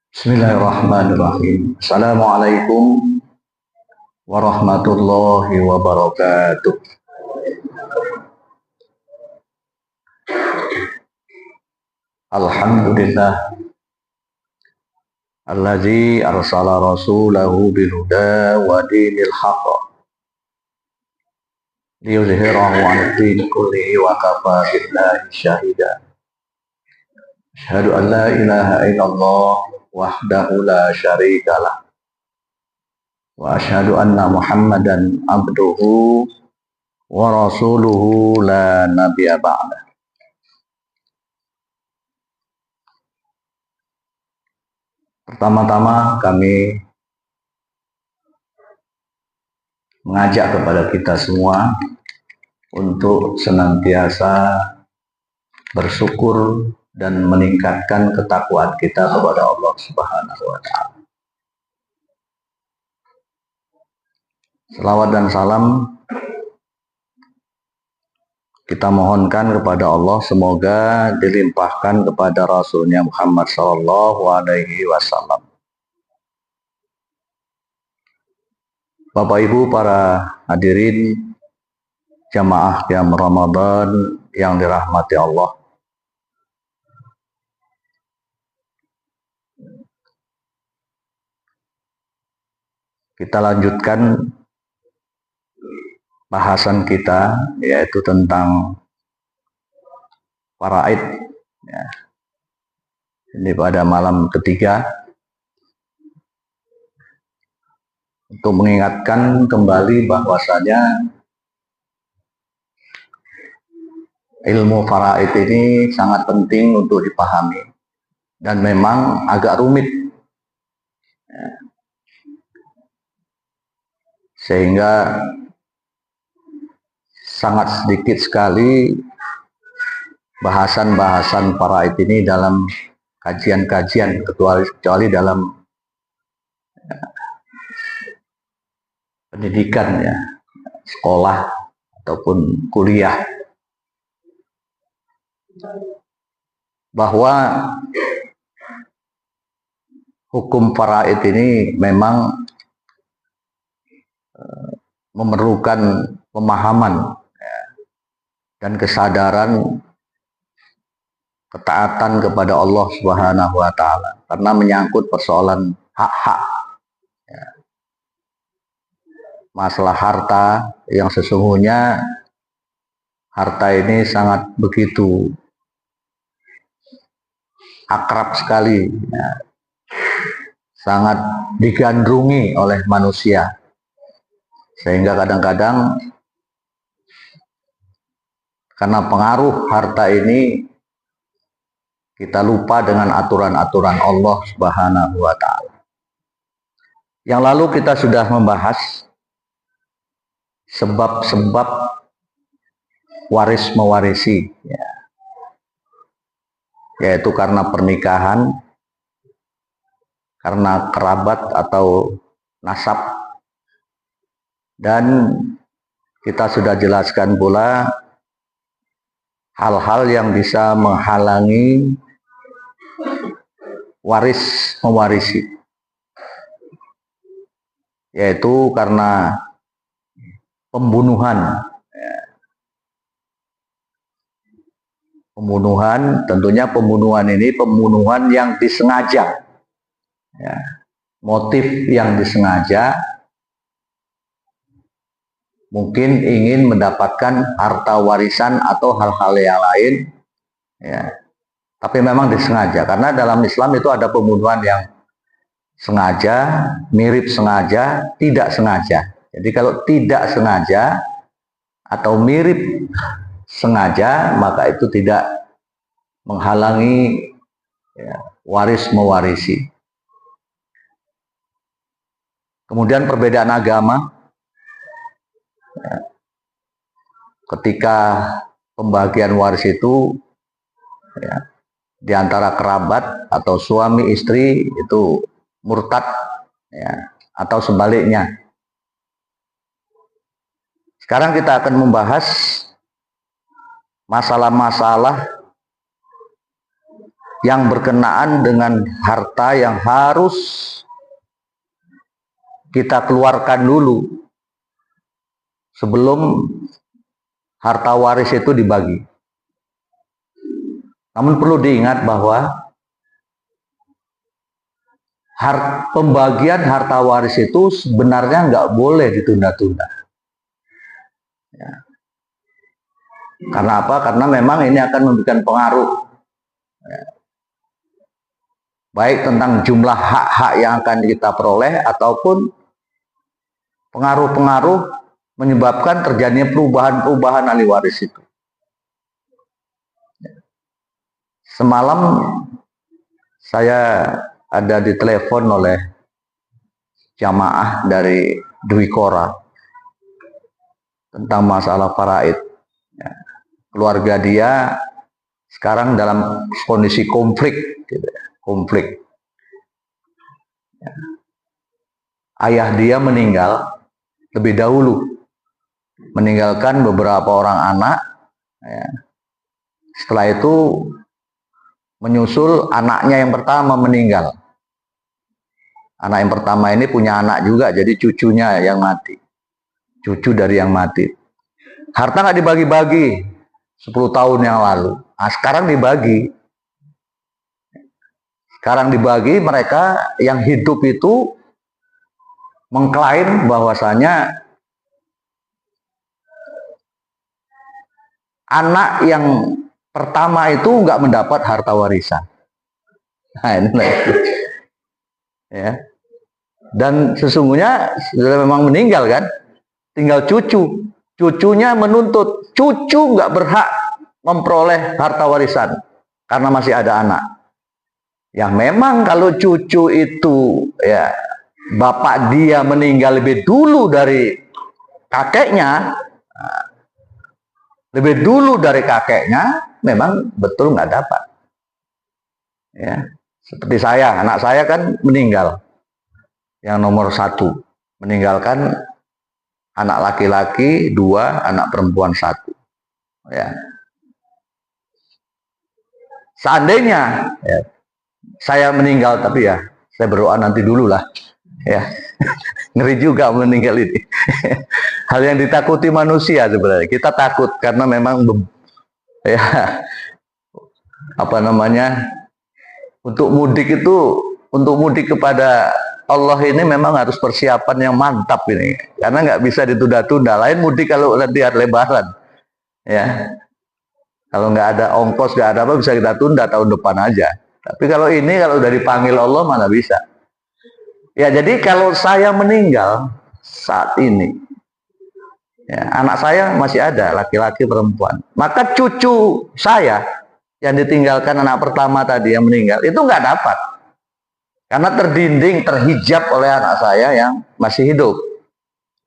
Bismillahirrahmanirrahim. Assalamualaikum warahmatullahi wabarakatuh. Alhamdulillah allazi arsala rasulahu bilhuda wa dinil haqq liyuzhirahu 'alad din kullihi wa kafa billahi syahida. Asyhadu an la ilaha illallah wahdahu la syarikalah wa asyhadu anna Muhammadan abduhu wa rasuluhu la nabiyya ba'da. Pertama-tama kami mengajak kepada kita semua untuk senantiasa bersyukur dan meningkatkan ketakwaan kita kepada Allah Subhanahu wa Ta'ala. Selawat dan salam kita mohonkan kepada Allah, semoga dilimpahkan kepada Rasulnya Muhammad Sallallahu Alaihi Wasallam. Bapak Ibu para hadirin jamaah qiyam Ramadan yang dirahmati Allah. Kita lanjutkan bahasan kita, yaitu tentang faraid. Ya. Ini pada malam ketiga untuk mengingatkan kembali bahwasanya ilmu faraid ini sangat penting untuk dipahami dan memang agak rumit. Ya. Sehingga sangat sedikit sekali bahasan-bahasan faraid ini dalam kajian-kajian, kecuali dalam pendidikan, ya, sekolah ataupun kuliah, bahwa hukum faraid ini memang memerlukan pemahaman dan kesadaran ketaatan kepada Allah Subhanahu wa Ta'ala, karena menyangkut persoalan hak-hak, ya. Masalah harta yang sesungguhnya harta ini sangat begitu akrab sekali, ya. Sangat digandrungi oleh manusia, sehingga kadang-kadang karena pengaruh harta ini kita lupa dengan aturan-aturan Allah Subhanahu wa Ta'ala. Yang lalu kita sudah membahas sebab-sebab waris mewarisi, ya. Yaitu karena pernikahan, karena kerabat atau nasab, dan kita sudah jelaskan pula hal-hal yang bisa menghalangi waris mewarisi, yaitu karena pembunuhan. Pembunuhan, tentunya pembunuhan ini pembunuhan yang disengaja, ya. Motif yang disengaja, mungkin ingin mendapatkan harta warisan atau hal-hal yang lain, ya. Tapi memang disengaja, karena dalam Islam itu ada pembunuhan yang sengaja, mirip sengaja, tidak sengaja. Jadi kalau tidak sengaja atau mirip sengaja, maka itu tidak menghalangi, ya, waris mewarisi. Kemudian perbedaan agama, ya. Ketika pembagian waris itu, ya, di antara kerabat atau suami istri itu murtad, ya, atau sebaliknya. Sekarang kita akan membahas masalah-masalah yang berkenaan dengan harta yang harus kita keluarkan dulu sebelum harta waris itu dibagi. Namun perlu diingat bahwa pembagian harta waris itu sebenarnya nggak boleh ditunda-tunda. Ya. Karena apa? Karena memang ini akan memberikan pengaruh, ya, baik tentang jumlah hak-hak yang akan kita peroleh ataupun pengaruh-pengaruh menyebabkan terjadinya perubahan-perubahan ahli waris itu. Semalam saya ada ditelepon oleh jamaah dari Dwi Kora tentang masalah faraid. Ya. Keluarga dia sekarang dalam kondisi konflik, gitu ya. Konflik. Ya. Ayah dia meninggal lebih dahulu, meninggalkan beberapa orang anak. Ya. Setelah itu menyusul anaknya yang pertama meninggal. Anak yang pertama ini punya anak juga, jadi cucunya yang mati. Cucu dari yang mati. Harta nggak dibagi-bagi 10 tahun yang lalu. Nah, sekarang dibagi. Sekarang dibagi, mereka yang hidup itu mengklaim bahwasanya anak yang pertama itu nggak mendapat harta warisan. Nah, ini ya. Dan sesungguhnya sudah memang meninggal kan, tinggal cucu. Cucunya menuntut, cucu nggak berhak memperoleh harta warisan karena masih ada anak. Ya memang kalau cucu itu, ya bapak dia meninggal lebih dulu dari kakeknya, memang betul nggak dapat. Ya, seperti saya, anak saya kan meninggal, yang nomor 1, meninggalkan anak laki-laki 2, anak perempuan 1. Ya. Seandainya ya, saya meninggal, tapi ya saya berdoa nanti dulu lah. Ya. Ngeri juga meninggal ini. Hal yang ditakuti manusia sebenarnya. Kita takut karena memang ya apa namanya, untuk mudik kepada Allah ini memang harus persiapan yang mantap ini, karena nggak bisa ditunda-tunda. Lain mudik kalau nanti ada lebaran, ya. Kalau nggak ada ongkos, nggak ada apa, bisa kita tunda tahun depan aja. Tapi kalau ini, kalau udah dipanggil Allah, mana bisa. Ya, jadi kalau saya meninggal saat ini, ya, anak saya masih ada, laki-laki perempuan. Maka cucu saya yang ditinggalkan anak pertama tadi yang meninggal, itu nggak dapat. Karena terdinding, terhijab oleh anak saya yang masih hidup.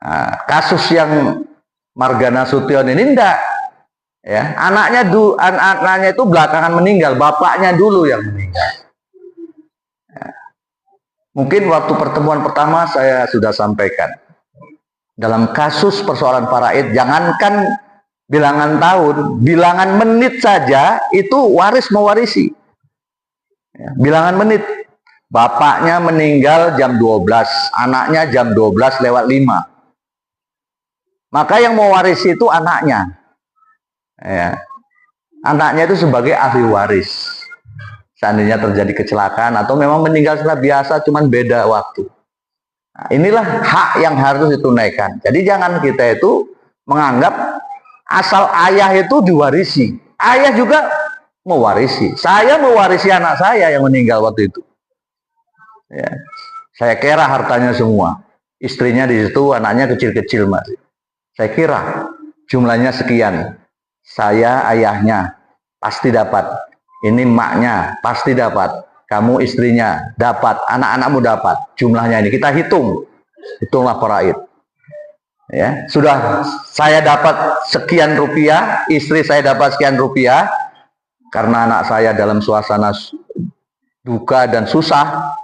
Nah, kasus yang Marga Nasution ini enggak. Ya, anaknya itu belakangan meninggal, bapaknya dulu yang meninggal. Ya. Mungkin waktu pertemuan pertama saya sudah sampaikan. Dalam kasus persoalan faraid, jangankan bilangan tahun, bilangan menit saja itu waris mewarisi. Ya, bilangan menit. Bapaknya meninggal jam 12, anaknya jam 12:05. Maka yang mewarisi itu anaknya. Ya. Anaknya itu sebagai ahli waris. Seandainya terjadi kecelakaan atau memang meninggal setelah biasa, cuman beda waktu. Nah, inilah hak yang harus ditunaikan. Jadi jangan kita itu menganggap asal ayah itu diwarisi. Ayah juga mewarisi. Saya mewarisi anak saya yang meninggal waktu itu. Ya, saya kira hartanya semua, istrinya di situ, anaknya kecil-kecil masih. Saya kira jumlahnya sekian. Saya ayahnya pasti dapat, ini maknya pasti dapat, kamu istrinya dapat, anak-anakmu dapat. Jumlahnya ini kita hitunglah faraid. Ya, sudah saya dapat sekian rupiah, istri saya dapat sekian rupiah, karena anak saya dalam suasana duka dan susah.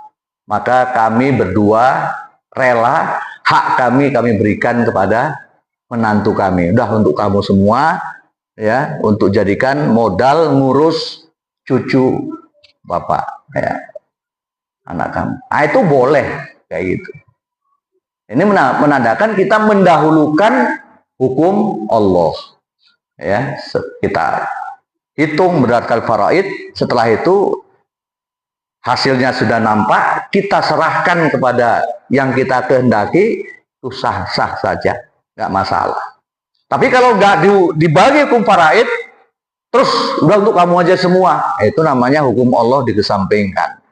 Maka kami berdua rela, hak kami berikan kepada menantu kami. Udah untuk kamu semua, ya, untuk jadikan modal ngurus cucu bapak, ya, anak kamu. Nah, itu boleh kayak gitu. Ini menandakan kita mendahulukan hukum Allah. Ya, kita hitung berdasarkan faraid. Setelah itu hasilnya sudah nampak, kita serahkan kepada yang kita kehendaki, itu sah-sah saja, nggak masalah. Tapi kalau nggak dibagi hukum faraid, terus udah untuk kamu aja semua, itu namanya hukum Allah dikesampingkan.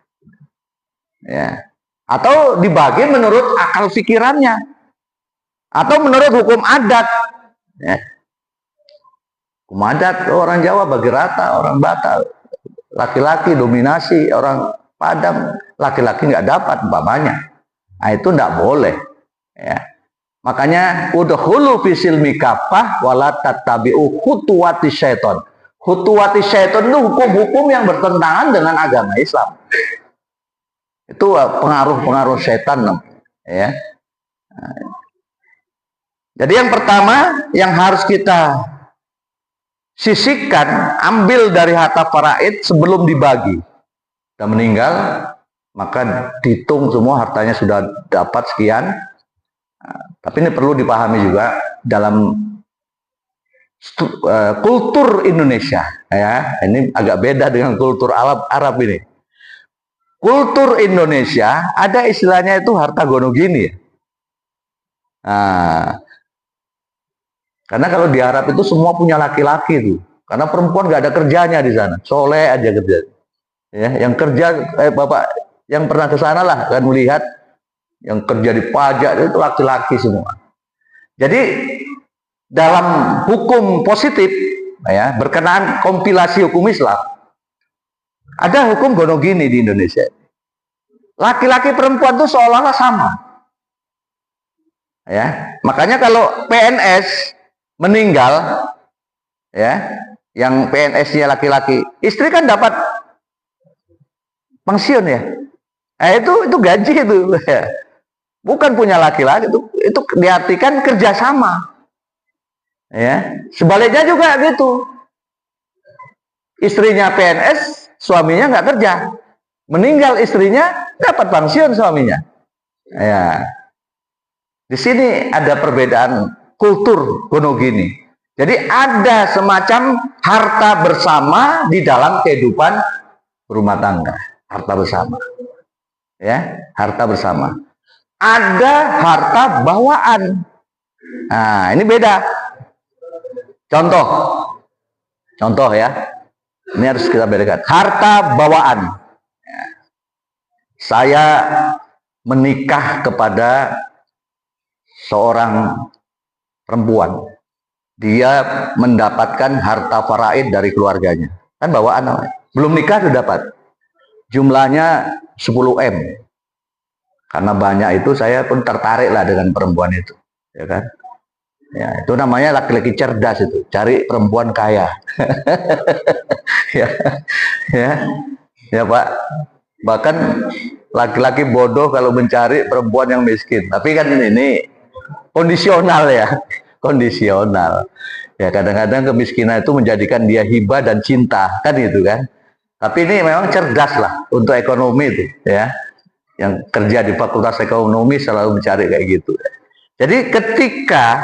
Ya. Atau dibagi menurut akal pikirannya, atau menurut hukum adat. Ya. Hukum adat orang Jawa bagi rata, orang Batak laki-laki dominasi, orang Padang laki-laki nggak dapat umpamanya. Nah, itu nggak boleh. Ya. Makanya udkhulu fisilmi kafah wala tattabi'u khutuwati syaiton. Khutuwati syaiton itu hukum-hukum yang bertentangan dengan agama Islam. Itu pengaruh-pengaruh setan, ya. Jadi yang pertama yang harus kita sisihkan, ambil dari harta faraid sebelum dibagi. Sudah meninggal, maka dihitung semua hartanya sudah dapat sekian. Tapi ini perlu dipahami juga dalam kultur Indonesia, ya. Ini agak beda dengan kultur Arab ini. Kultur Indonesia ada istilahnya itu harta gono gini. Nah, karena kalau di Arab itu semua punya laki-laki tuh. Karena perempuan nggak ada kerjanya di sana, soleh aja kerja. Ya, yang kerja bapak yang pernah ke sana lah kan melihat yang kerja di pajak itu laki-laki semua. Jadi dalam hukum positif, ya, berkenaan kompilasi hukum Islam, ada hukum gono gini di Indonesia. Laki-laki perempuan itu seolah-olah sama. Ya, makanya kalau PNS meninggal, ya, yang PNS-nya laki-laki, istri kan dapat pensiun ya. Itu gaji itu. Bukan punya laki-laki, itu diartikan kerjasama. Ya, sebaliknya juga gitu. Istrinya PNS, suaminya nggak kerja. Meninggal istrinya, dapat pensiun suaminya. Ya. Di sini ada perbedaan kultur gono gini. Jadi ada semacam harta bersama di dalam kehidupan rumah tangga. Harta bersama. Ya, harta bersama. Ada harta bawaan. Nah, ini beda. Contoh ya. Ini harus kita bedakan. Harta bawaan. Saya menikah kepada seorang perempuan. Dia mendapatkan harta faraid dari keluarganya. Kan bawaan namanya. Belum nikah sudah dapat. Jumlahnya 10 M. Karena banyak itu saya pun tertarik lah dengan perempuan itu. Ya kan? Ya, itu namanya laki-laki cerdas itu. Cari perempuan kaya. Ya Pak. Bahkan laki-laki bodoh kalau mencari perempuan yang miskin. Tapi kan ini kondisional ya. Kondisional. Ya kadang-kadang kemiskinan itu menjadikan dia hibah dan cinta. Kan gitu kan. Tapi ini memang cerdas lah untuk ekonomi itu. Ya. Yang kerja di fakultas ekonomi selalu mencari kayak gitu. Jadi ketika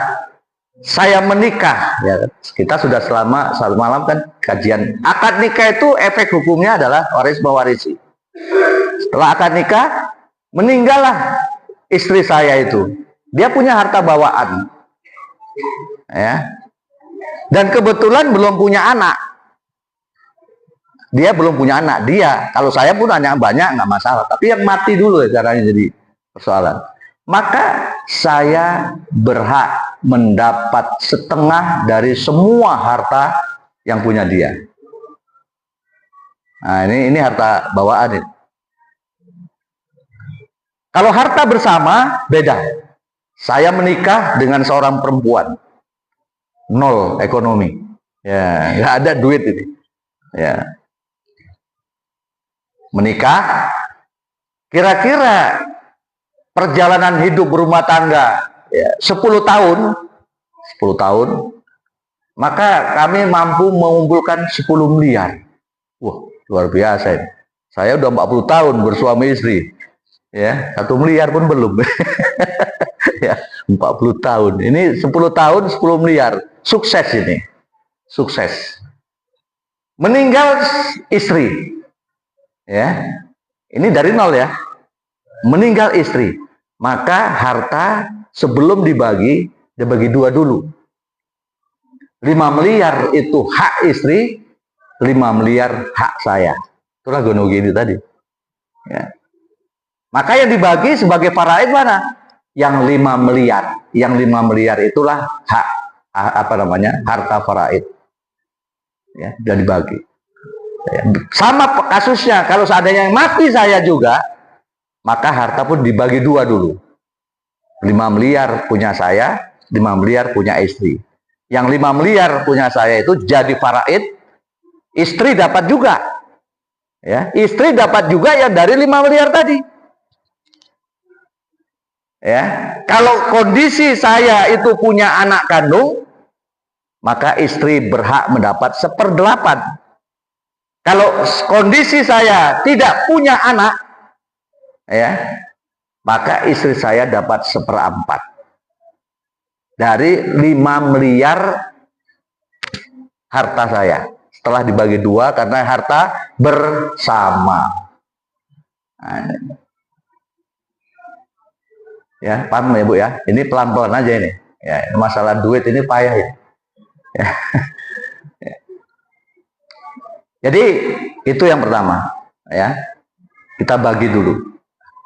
saya menikah, ya kita sudah selama satu malam kan kajian. Akad nikah itu efek hukumnya adalah waris mewarisi. Setelah akad nikah, meninggallah istri saya itu. Dia punya harta bawaan. Ya. Dan kebetulan belum punya anak. Dia belum punya anak. Dia, kalau saya pun hanya banyak, nggak masalah. Tapi yang mati dulu ya caranya jadi persoalan. Maka saya berhak mendapat setengah dari semua harta yang punya dia. Nah, ini harta bawaan ini. Kalau harta bersama beda. Saya menikah dengan seorang perempuan, nol ekonomi, ya nggak ada duit ini, ya menikah, kira-kira perjalanan hidup berumah tangga ya, 10 tahun, maka kami mampu mengumpulkan 10 miliar. Wah luar biasa ini. Saya udah 40 tahun bersuami istri. Ya, 1 miliar pun belum. Ya, 40 tahun. Ini 10 tahun 10 miliar. Sukses ini. Sukses. Meninggal istri. Ya. Ini dari nol ya. Meninggal istri. Maka harta sebelum dibagi, dibagi 2 dulu. 5 miliar itu hak istri, 5 miliar hak saya. Itulah gonogini tadi. Ya. Maka yang dibagi sebagai faraid mana? Yang 5 miliar. Yang 5 miliar itulah hak harta faraid. Ya, sudah dibagi. Ya. Sama kasusnya, kalau seandainya yang mati saya juga, maka harta pun dibagi 2 dulu. 5 miliar punya saya, 5 miliar punya istri. Yang 5 miliar punya saya itu jadi faraid, istri dapat juga. Ya, istri dapat juga yang dari 5 miliar tadi. Ya, kalau kondisi saya itu punya anak kandung, maka istri berhak mendapat 1/8. Kalau kondisi saya tidak punya anak, ya, maka istri saya dapat 1/4 dari 5 miliar harta saya. Setelah dibagi 2 karena harta bersama. Nah, ya, paham ya Bu ya? Ini pelan-pelan aja ini. Ya, masalah duit ini payah ya. Ya. Jadi itu yang pertama, ya. Kita bagi dulu.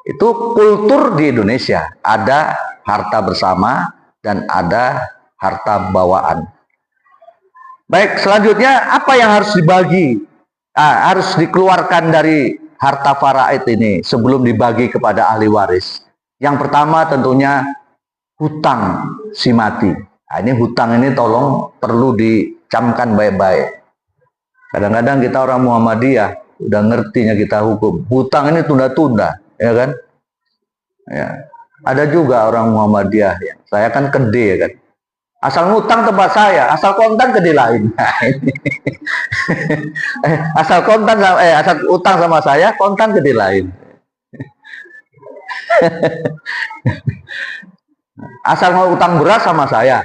Itu kultur di Indonesia, ada harta bersama dan ada harta bawaan. Baik, selanjutnya apa yang harus dibagi? Harus dikeluarkan dari harta faraid ini sebelum dibagi kepada ahli waris. Yang pertama tentunya hutang si mati. Nah, ini hutang ini tolong perlu dicamkan baik-baik. Kadang-kadang kita orang Muhammadiyah udah ngertinya kita hukum. Hutang ini tunda-tunda, ya kan? Ya. Ada juga orang Muhammadiyah, ya. Saya kan kede, ya kan? Asal ngutang tempat saya, asal kontan kede lain. Asal kontan, asal utang sama saya, kontan kede lain. Asal mau utang beras sama saya,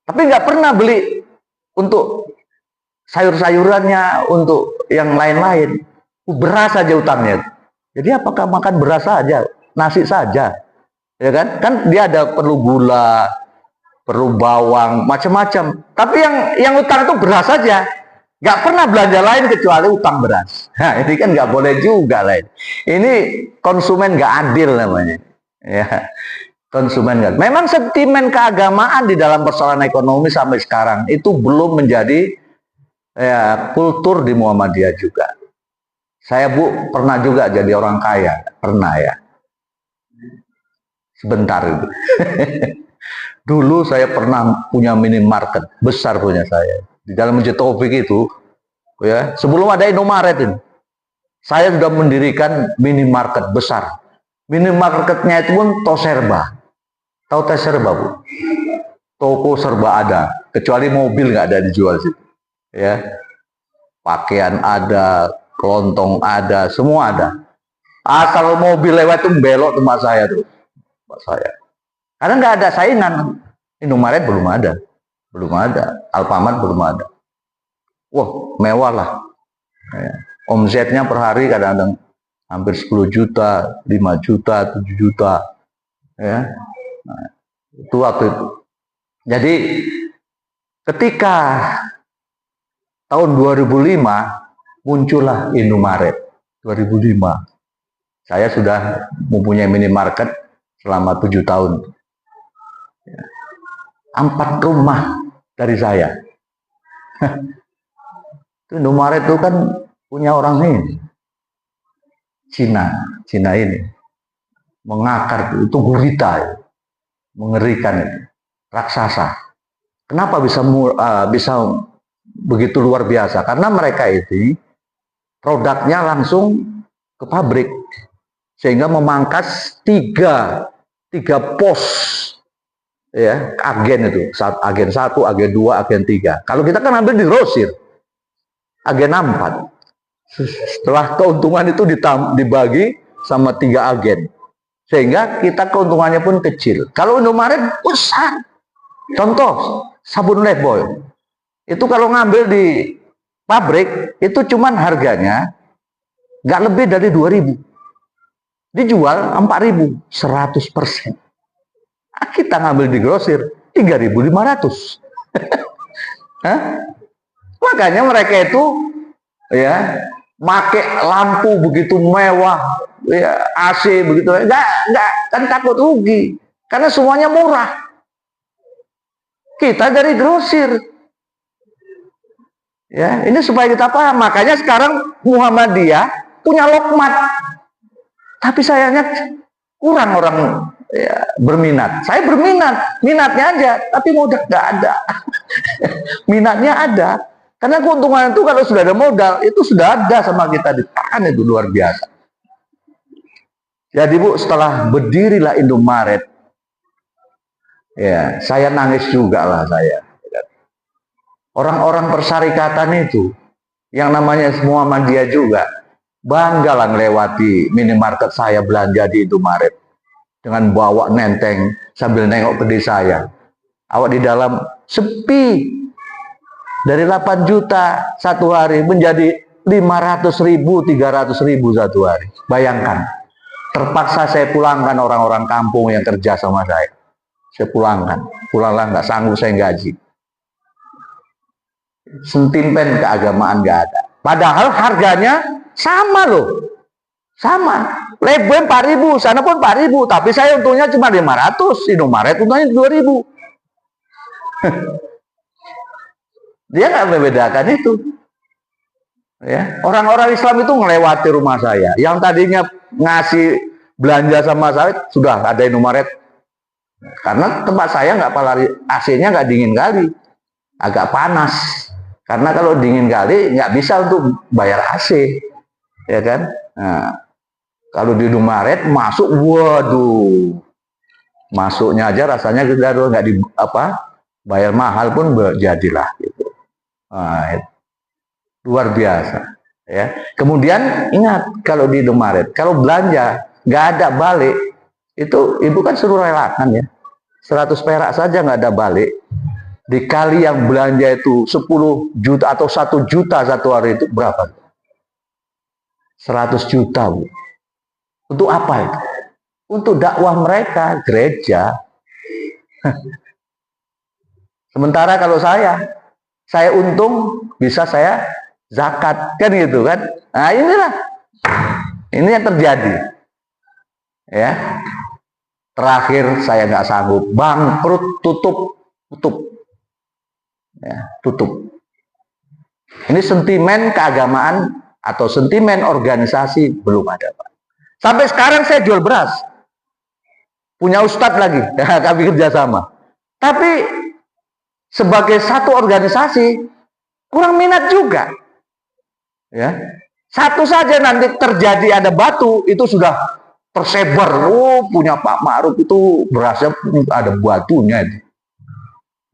tapi nggak pernah beli untuk sayur-sayurannya, untuk yang lain-lain. Beras saja utangnya. Jadi apakah makan beras saja, nasi saja, ya kan? Kan dia ada perlu gula, perlu bawang, macam-macam. Tapi yang utang itu beras saja, nggak pernah belanja lain kecuali utang beras. Nah, ini kan nggak boleh juga lain. Ini konsumen nggak adil namanya. Ya, konsumen nggak. Memang sentimen keagamaan di dalam persoalan ekonomi sampai sekarang itu belum menjadi ya kultur di Muhammadiyah juga. Saya Bu pernah juga jadi orang kaya, pernah ya. Sebentar itu. Dulu saya pernah punya minimarket besar punya saya di dalam Masjid Taufik itu, ya sebelum ada Indomaret ini, saya sudah mendirikan minimarket besar. Minimarketnya itu pun Toserba. Tahu Toserba Bu? Toko serba ada, kecuali mobil nggak ada dijual situ. Ya, pakaian ada, kelontong ada, semua ada. Asal mobil lewat itu belok tempat saya tuh, tempat saya. Karena nggak ada saingan. Indomaret belum ada, Alfamart belum ada. Wah, mewah lah. Ya. Omsetnya per hari kadang-kadang hampir 10 juta, 5 juta, 7 juta. Ya. Nah, itu waktu itu. Jadi ketika tahun 2005 muncullah Indomaret. 2005. Saya sudah mempunyai minimarket selama 7 tahun. 4 rumah dari saya. Indomaret itu kan punya orang ini. Cina ini. Mengakar, itu gurita. Mengerikan itu. Raksasa. Kenapa bisa begitu luar biasa? Karena mereka itu produknya langsung ke pabrik. Sehingga memangkas tiga pos, ya, agen itu, agen 1, agen 2, agen 3. Kalau kita kan ambil di grosir, agen 4. Setelah keuntungan itu dibagi sama 3 agen, sehingga kita keuntungannya pun kecil. Kalau Indomaret besar. Contoh sabun Lifebuoy itu kalau ngambil di pabrik itu cuman harganya nggak lebih dari 2.000, dijual 4.000, 100%. Kita ngambil di grosir 3.500. Makanya mereka itu ya pakai lampu begitu mewah, ya, AC begitu, nggak kan takut rugi karena semuanya murah. Kita dari grosir, ya ini supaya kita paham. Makanya sekarang Muhammadiyah punya lokmat, tapi sayangnya kurang orang ya, berminat. Saya berminat, minatnya aja, tapi modal nggak ada. Minatnya ada, karena keuntungan itu kalau sudah ada modal itu sudah ada sama kita di tangan, itu luar biasa. Jadi Bu, setelah berdirilah Indomaret, ya saya nangis juga lah saya. Orang-orang persyarikatan itu yang namanya Muhammadiyah juga bangga lah melewati minimarket saya belanja di Indomaret dengan bawa nenteng sambil nengok ke diri saya. Awak di dalam sepi, dari 8 juta satu hari menjadi 500.000, 300.000 satu hari. Bayangkan, terpaksa saya pulangkan orang-orang kampung yang kerja sama saya. Saya pulanglah nggak sanggup saya gaji. Sentimen keagamaan nggak ada. Padahal harganya sama loh, sama. Lifebuoy 4.000, sana pun 4.000, tapi saya untungnya cuma 500, Indomaret untungnya 2.000. Dia nggak membedakan itu. Ya, orang-orang Islam itu ngelewati rumah saya, yang tadinya ngasih belanja sama saya sudah ada Indomaret. Karena tempat saya nggak palari, AC-nya nggak dingin kali, agak panas. Karena kalau dingin kali nggak bisa untuk bayar AC, ya kan? Nah, kalau di Indomaret masuk, waduh, masuknya aja rasanya kita nggak di bayar mahal pun jadilah. Gitu. Nah, luar biasa, ya. Kemudian ingat kalau di Indomaret, kalau belanja nggak ada balik, itu ibu kan suruh relakan ya, 100 perak saja nggak ada balik. Dikali yang belanja itu 10 juta atau 1 juta satu hari, itu berapa? 100 juta, Bu. Untuk apa itu? Untuk dakwah mereka, gereja. Sementara kalau saya untung bisa saya zakat, kan gitu kan. Nah inilah, ini yang terjadi. Ya, terakhir saya nggak sanggup, bangkrut, tutup. Ya, tutup. Ini sentimen keagamaan atau sentimen organisasi belum ada, Pak. Sampai sekarang saya jual beras, punya ustadz lagi, kami kerjasama. Tapi sebagai satu organisasi kurang minat juga. Ya, satu saja nanti terjadi ada batu itu sudah tersebar. Oh, punya Pak Ma'ruf itu berasnya ada batunya itu.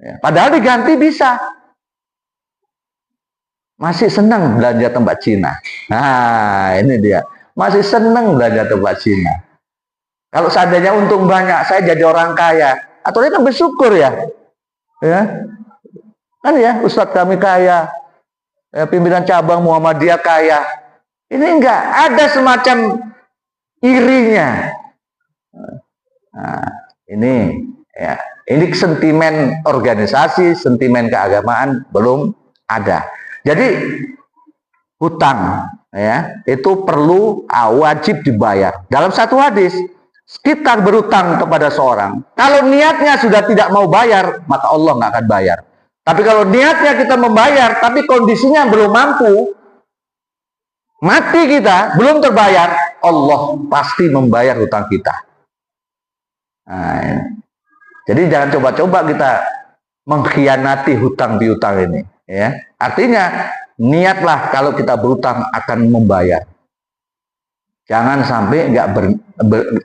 Ya, padahal diganti bisa. Masih senang belanja tempat Cina. Nah, ini dia. Masih senang belanja tempat Cina. Kalau seandainya untung banyak, saya jadi orang kaya. Atau dia kan bersyukur ya. Ya. Kan ya, Ustadz kami kaya. Ya, pimpinan cabang Muhammadiyah kaya. Ini enggak, ada semacam irinya. Nah, ini ya. Ini sentimen organisasi, sentimen keagamaan belum ada. Jadi hutang ya itu perlu wajib dibayar. Dalam satu hadis, kita berutang kepada seorang, kalau niatnya sudah tidak mau bayar, maka Allah nggak akan bayar. Tapi kalau niatnya kita membayar, tapi kondisinya belum mampu, mati kita belum terbayar, Allah pasti membayar hutang kita. Nah, jadi jangan coba-coba kita mengkhianati hutang piutang ini. Ya, artinya niatlah kalau kita berutang akan membayar. Jangan sampai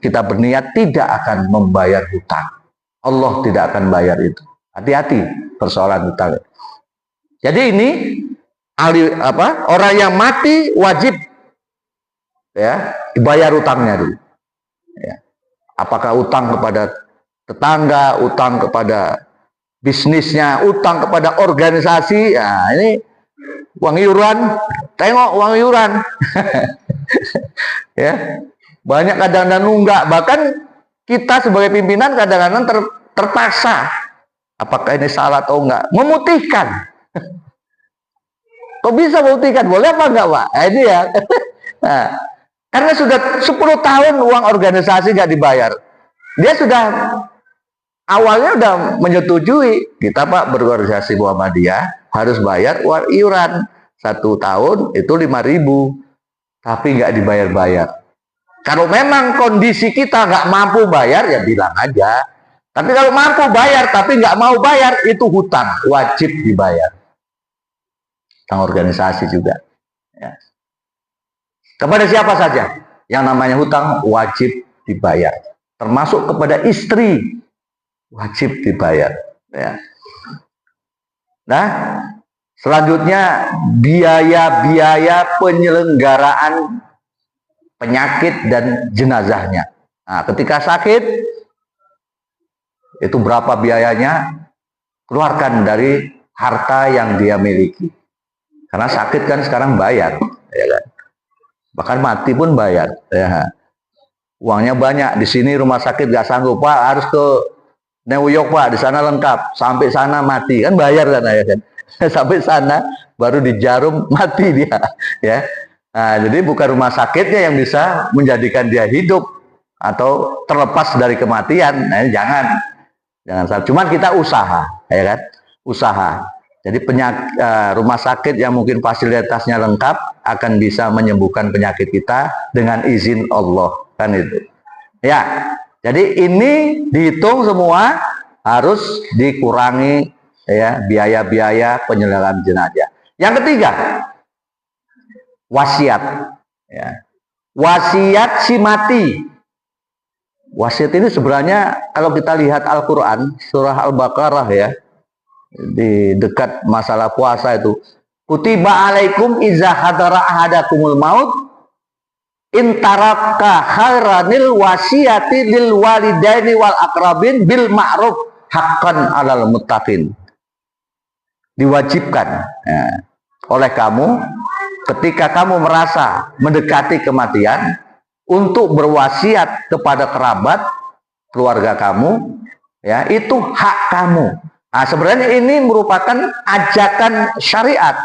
kita berniat tidak akan membayar hutang. Allah tidak akan bayar itu. Hati-hati persoalan hutang. Jadi ini Orang yang mati wajib ya dibayar utangnya dulu. Ya. Apakah utang kepada tetangga, utang kepada bisnisnya, utang kepada organisasi, ya ini uang iuran, tengok uang iuran. Ya, banyak kadang-kadang nunggak, bahkan kita sebagai pimpinan kadang-kadang terpaksa, apakah ini salah atau enggak, memutihkan. Kok bisa memutihkan? Boleh apa enggak, Pak? Nah, ini ya. Nah, karena sudah 10 tahun uang organisasi nggak dibayar. Dia sudah awalnya udah menyetujui, kita Pak berorganisasi Muhammadiyah harus bayar uang iuran 1 tahun itu 5.000, tapi nggak dibayar-bayar. Kalau memang kondisi kita nggak mampu bayar, ya bilang aja. Tapi kalau mampu bayar tapi nggak mau bayar, itu hutang, wajib dibayar. Hutang organisasi juga. Ya. Kepada siapa saja yang namanya hutang wajib dibayar, termasuk kepada istri wajib dibayar. Ya. Nah, selanjutnya biaya-biaya penyelenggaraan penyakit dan jenazahnya. Nah, ketika sakit itu berapa biayanya? Keluarkan dari harta yang dia miliki. Karena sakit kan sekarang bayar, ya kan? Bahkan mati pun bayar. Ya. Uangnya banyak. Di sini rumah sakit gak sanggup, Pak, harus ke New York, Pak, di sana lengkap. Sampai sana mati, kan bayar kan, ya kan? Sampai sana baru di Jarum mati dia, ya. Nah, jadi bukan rumah sakitnya yang bisa menjadikan dia hidup atau terlepas dari kematian. Nah, jangan salah. Cuman kita usaha, ya kan? Usaha. Jadi rumah sakit yang mungkin fasilitasnya lengkap akan bisa menyembuhkan penyakit kita dengan izin Allah, kan itu. Ya, jadi ini dihitung semua harus dikurangi ya biaya-biaya penyelenggaraan jenazah. Yang ketiga, wasiat. Ya. Wasiat si mati. Wasiat ini sebenarnya kalau kita lihat Al-Quran surah Al-Baqarah ya, di dekat masalah puasa itu, kutiba alaikum iza hadara ahadakumul maut intaraka khairanil wasiyati lil walidaini wal akrabin bil ma'ruf haqqan alal muttaqin. Diwajibkan ya, oleh kamu ketika kamu merasa mendekati kematian untuk berwasiat kepada kerabat keluarga kamu, ya itu hak kamu. Nah, sebenarnya ini merupakan ajakan syariat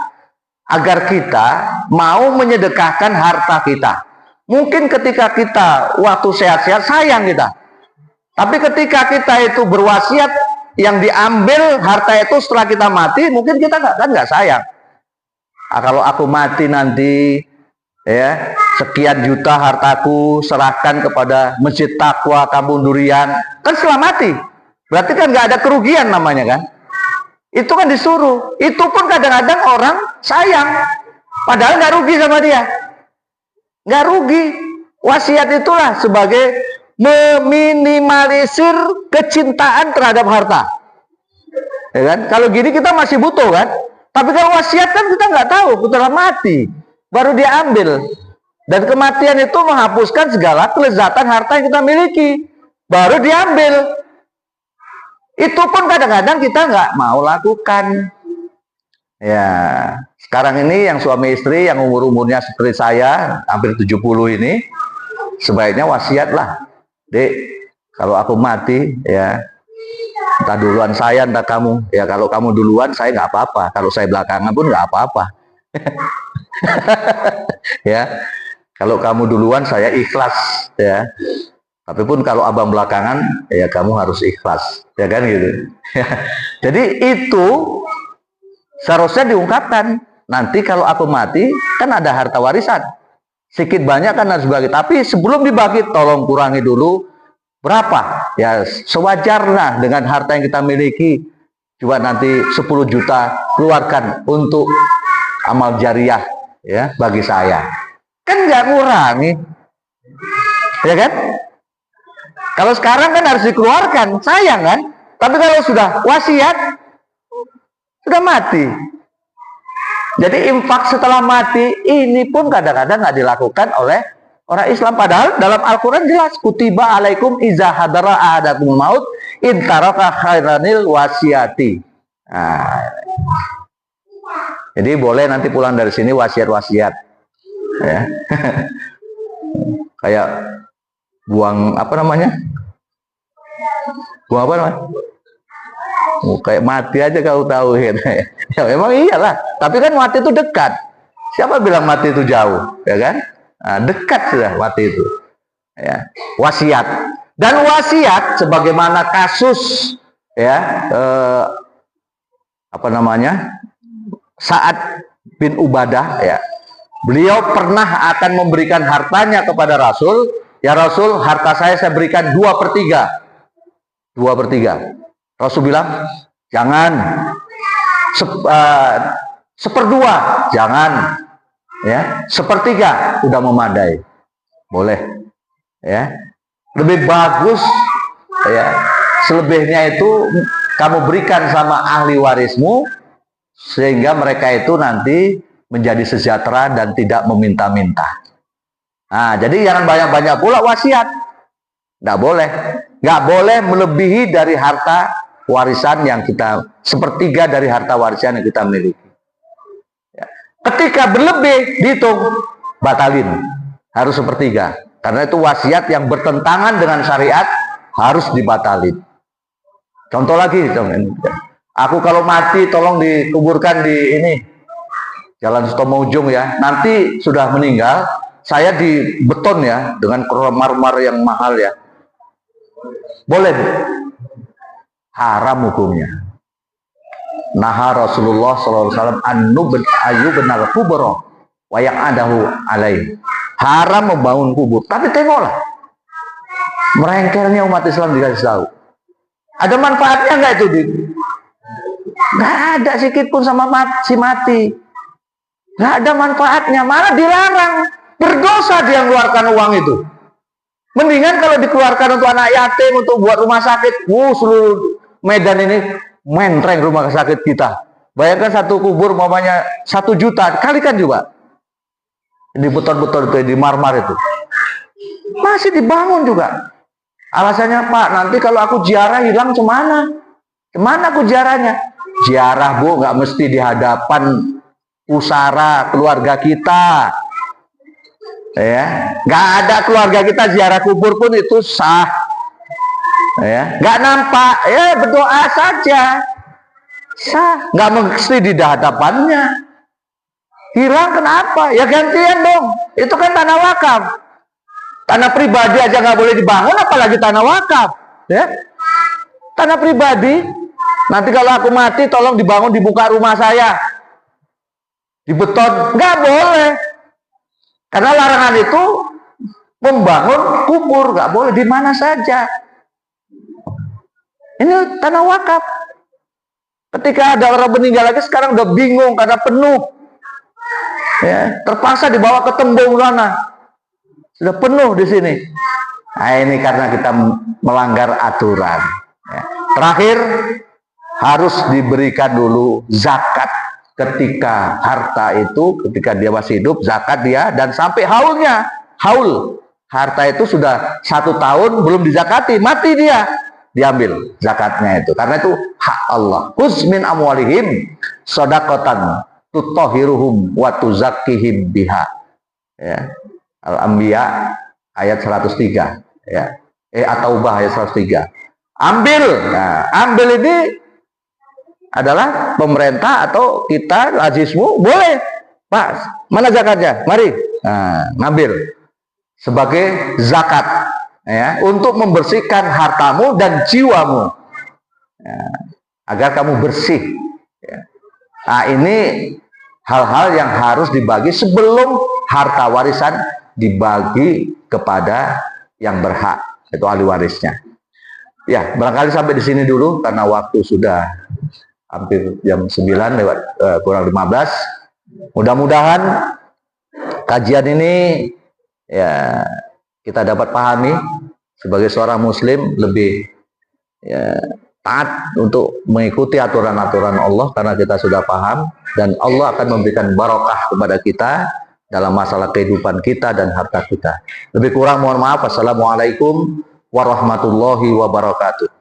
agar kita mau menyedekahkan harta kita. Mungkin ketika kita waktu sehat-sehat sayang kita, tapi ketika kita itu berwasiat yang diambil harta itu setelah kita mati, mungkin kita nggak sayang. Nah, kalau aku mati nanti, ya sekian juta hartaku serahkan kepada Masjid Taqwa Kampung Durian, kan setelah mati. Berarti kan nggak ada kerugian namanya kan? Itu kan disuruh. Itu pun kadang-kadang orang sayang, padahal nggak rugi sama dia, nggak rugi. Wasiat itulah sebagai meminimalisir kecintaan terhadap harta. Ya kan? Kalau gini kita masih butuh kan? Tapi kalau wasiat kan kita nggak tahu, setelah mati baru diambil. Dan kematian itu menghapuskan segala kelezatan harta yang kita miliki, baru diambil. Itu pun kadang-kadang kita nggak mau lakukan. Ya, sekarang ini yang suami istri yang umurnya seperti saya, hampir 70 ini, sebaiknya wasiat lah. Dek, kalau aku mati, ya, entah duluan saya, entah kamu. Ya, kalau kamu duluan, saya nggak apa-apa. Kalau saya belakangan pun nggak apa-apa. Ya, kalau kamu duluan, saya ikhlas. Ya. Tapi pun kalau abang belakangan, ya kamu harus ikhlas, ya kan gitu. Jadi itu seharusnya diungkapkan. Nanti kalau aku mati, kan ada harta warisan. Sedikit banyak kan harus dibagi. Tapi sebelum dibagi, tolong kurangi dulu berapa. Ya sewajarnya dengan harta yang kita miliki. Coba nanti 10 juta keluarkan untuk amal jariah ya bagi saya. Kan nggak ngurangi, ya kan? Kalau sekarang kan harus dikeluarkan, sayang kan? Tapi kalau sudah wasiat, sudah mati. Jadi infak setelah mati ini pun kadang-kadang nggak dilakukan oleh orang Islam. Padahal dalam Al-Quran jelas, kutiba alaikum iza hadara ahadakumul maut in taraka khairanil wasiyati. Nah, jadi boleh nanti pulang dari sini wasiat-wasiat, ya. Kayak buang apa namanya? Buang apa namanya? Kayak mati aja kau tahu, gitu. Ya memang iyalah. Tapi kan mati itu dekat. Siapa bilang mati itu jauh, ya kan? Nah, dekat sudah mati itu. Ya, wasiat. Dan wasiat sebagaimana kasus, ya, apa namanya? Sa'ad bin Ubadah, ya. Beliau pernah akan memberikan hartanya kepada Rasul. Ya Rasul, harta saya berikan 2/3. 2/3. Rasul bilang, jangan. 1/2, jangan. Ya, 1/3 udah memadai. Boleh. Ya. Lebih bagus, ya. Selebihnya itu kamu berikan sama ahli warismu, sehingga mereka itu nanti menjadi sejahtera dan tidak meminta-minta. Nah, jadi jangan banyak-banyak pula wasiat. Nggak boleh. Nggak boleh melebihi dari harta warisan yang kita, 1/3 dari harta warisan yang kita miliki. Ya. Ketika berlebih, dihitung, batalin. Harus 1/3. Karena itu wasiat yang bertentangan dengan syariat, harus dibatalin. Contoh lagi, aku kalau mati tolong dikuburkan di ini, Jalan Sutomo Ujung, ya. Nanti sudah meninggal, saya di beton, ya, dengan marmer yang mahal, ya. Boleh. Haram hukumnya. Naha Rasulullah SAW ayyuban al-kubra wa ya'adahu alaih. Haram membangun kubur. Tapi tengoklah, merengkelnya umat Islam dikasih tahu. Ada manfaatnya nggak itu? Nggak ada sedikit pun sama si mati. Nggak ada manfaatnya, malah dilarang. Berdosa dia mengeluarkan uang itu. Mendingan kalau dikeluarkan untuk anak yatim, untuk buat rumah sakit. Seluruh Medan ini mentreng rumah sakit kita. Bayangkan satu kubur mamanya 1 juta, kalikan juga. Di beton-beton itu, di marmer itu. Masih dibangun juga. Alasannya, Pak, nanti kalau aku ziarah hilang kemana? Kemana aku ziarahnya? Ziarah, Bu, nggak mesti di hadapan pusara keluarga kita. Ya, nggak ada keluarga kita ziarah kubur pun itu sah. Ya, nggak nampak, ya berdoa saja, sah, nggak mesti di hadapannya. Hilang kenapa? Ya gantian dong. Itu kan tanah wakaf. Tanah pribadi aja nggak boleh dibangun, apalagi tanah wakaf. Ya, tanah pribadi. Nanti kalau aku mati, tolong dibangun di muka rumah saya, di beton, nggak boleh. Karena larangan itu membangun kubur, nggak boleh di mana saja. Ini tanah wakaf. Ketika ada orang meninggal lagi, sekarang udah bingung karena penuh. Ya, terpaksa dibawa ke tembung sana. Sudah penuh di sini. Nah, ini karena kita melanggar aturan. Ya. Terakhir, harus diberikan dulu zakat ketika harta itu, ketika dia masih hidup, zakat dia, dan sampai haulnya. Haul. Harta itu sudah 1 tahun belum dizakati, mati dia. Diambil zakatnya itu, karena itu hak Allah. Khudz min amwalihim shadaqatan tutahhiruhum wa tuzakkihim biha. Ya. Al-Anbiya ayat 103, ya. At-Taubah ayat 103. Ambil. Nah, ambil ini adalah pemerintah atau kita, lazismu, boleh. Pak, mana zakatnya? Mari. Nah, ngambil sebagai zakat. Ya, untuk membersihkan hartamu dan jiwamu, ya, agar kamu bersih. Ya. Nah, ini hal-hal yang harus dibagi sebelum harta warisan dibagi kepada yang berhak, itu ahli warisnya. Ya, barangkali sampai di sini dulu karena waktu sudah hampir jam 9 lewat kurang 15. Mudah-mudahan kajian ini, ya, kita dapat pahami sebagai seorang muslim lebih, ya, taat untuk mengikuti aturan-aturan Allah karena kita sudah paham, dan Allah akan memberikan barokah kepada kita dalam masalah kehidupan kita dan harta kita. Lebih kurang mohon maaf. Assalamualaikum warahmatullahi wabarakatuh.